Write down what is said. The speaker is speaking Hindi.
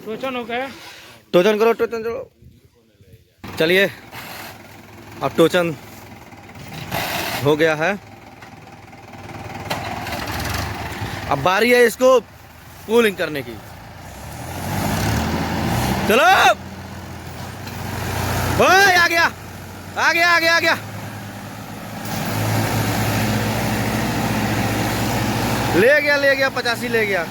टोचन हो गया। टोचन करो, टोचन करो। चलिए अब टोचन हो गया है। अब बारी है इसको कूलिंग करने की। चलो ओए, आ गया आ गया आ गया आ गया। ले गया 85 ले गया।